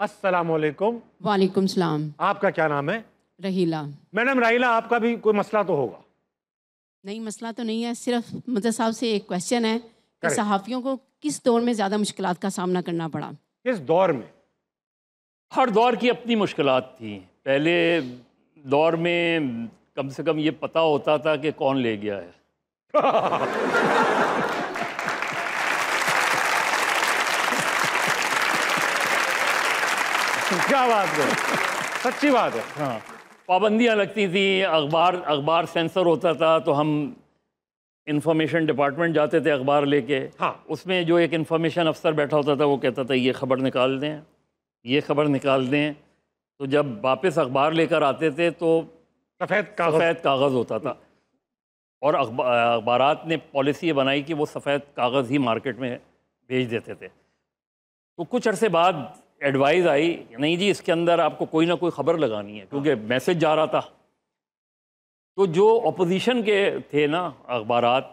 अस्सलामुअलैकुम। वालेकुम सलाम। आपका क्या नाम है? रहीला। मैडम राहिला, आपका भी कोई मसला तो होगा? नहीं, मसला तो नहीं है, सिर्फ मुझे साहब से एक क्वेश्चन है कि करेक्ट। सहाफ़ियों को किस दौर में ज़्यादा मुश्किलात का सामना करना पड़ा? किस दौर में? हर दौर की अपनी मुश्किलात थी। पहले दौर में कम से कम ये पता होता था कि कौन ले गया है। क्या बात है, सच्ची बात है। हाँ, पाबंदियाँ लगती थी, अखबार सेंसर होता था, तो हम इंफॉर्मेशन डिपार्टमेंट जाते थे अखबार लेके। हाँ। उसमें जो एक इंफॉर्मेशन अफसर बैठा होता था वो कहता था ये ख़बर निकाल दें, ये ख़बर निकाल दें। तो जब वापस अखबार लेकर आते थे तो सफ़ेद कागज़ होता था, और अखबारात ने पॉलिसी ये बनाई कि वो सफ़ेद कागज़ ही मार्केट में भेज देते थे। तो कुछ अरसे बाद एडवाइस आई, नहीं जी इसके अंदर आपको कोई ना कोई ख़बर लगानी है, क्योंकि मैसेज जा रहा था। तो जो अपोजिशन के थे ना अखबारात,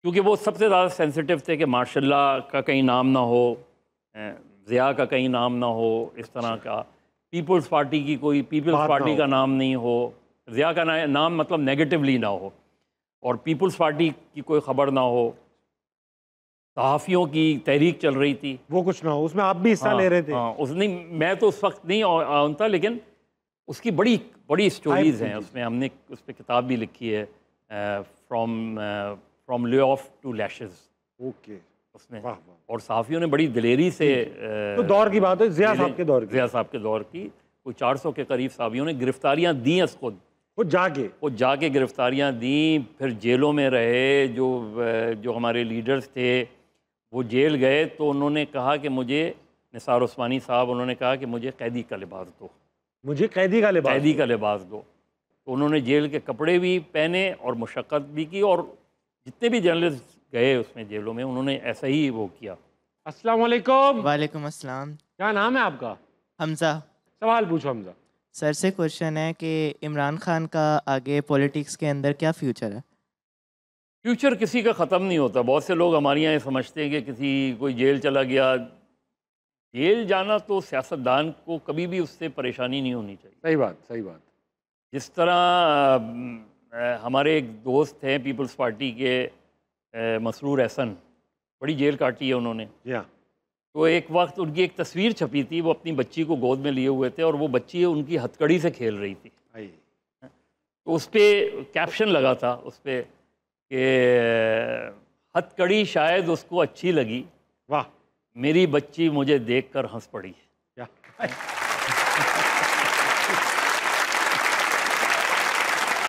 क्योंकि वो सबसे ज़्यादा सेंसिटिव थे कि मार्शल्लाह का कहीं नाम ना हो, ज़िया का कहीं नाम ना हो, इस तरह का पीपल्स पार्टी की कोई पीपल्स पार्टी का नाम नहीं हो, ज़िया का नाम मतलब नेगेटिवली ना हो, और पीपल्स पार्टी की कोई ख़बर ना हो। सहाफ़ियों की तहरीक चल रही थी, वो कुछ ना हो, उसमें आप भी हिस्सा ले रहे थे। हाँ, मैं तो उस वक्त नहीं ऑन था, लेकिन उसकी बड़ी बड़ी स्टोरीज़ हैं उसमें। हमने उस पर किताब भी लिखी है, from lay off to lashes. Okay, उसमें वाह वाह। और सहाफ़ियों ने बड़ी दिलेरी से तो दौर की बात है, ज़िया साहब के दौर की। ज़िया साहब के दौर की कोई 400 के करीब सहाफ़ियों ने गिरफ्तारियाँ दी हैं खुद। वो जाके गिरफ्तारियाँ दी, फिर जेलों में रहे। जो हमारे लीडर्स थे वो जेल गए, तो उन्होंने कहा कि मुझे, निसार उस्मानी साहब, उन्होंने कहा कि मुझे कैदी का लिबास दो, मुझे कैदी का लिबास दो। तो उन्होंने जेल के कपड़े भी पहने और मुशक्क़त भी की, और जितने भी जर्नलिस्ट गए उसमें जेलों में उन्होंने ऐसा ही वो किया। अस्सलाम वालेकुम। वालेकुम अस्सलाम। क्या नाम है आपका? हमज़ा। सवाल पूछो हमज़ा। सर से क्वेश्चन है कि इमरान खान का आगे पॉलिटिक्स के अंदर क्या फ्यूचर है? फ्यूचर किसी का ख़त्म नहीं होता। बहुत से लोग हमारे यहाँ समझते हैं कि कोई जेल चला गया। जेल जाना तो सियासतदान को कभी भी उससे परेशानी नहीं होनी चाहिए। सही बात, सही बात। जिस तरह हमारे एक दोस्त हैं पीपल्स पार्टी के, मसरूर एहसन, बड़ी जेल काटी है उन्होंने। तो एक वक्त उनकी एक तस्वीर छपी थी, वो अपनी बच्ची को गोद में लिए हुए थे, और वो बच्ची उनकी हथकड़ी से खेल रही थी। तो उस पर कैप्शन लगा था, उस पर कि हथकड़ी शायद उसको अच्छी लगी, वाह, मेरी बच्ची मुझे देखकर हंस पड़ी। क्या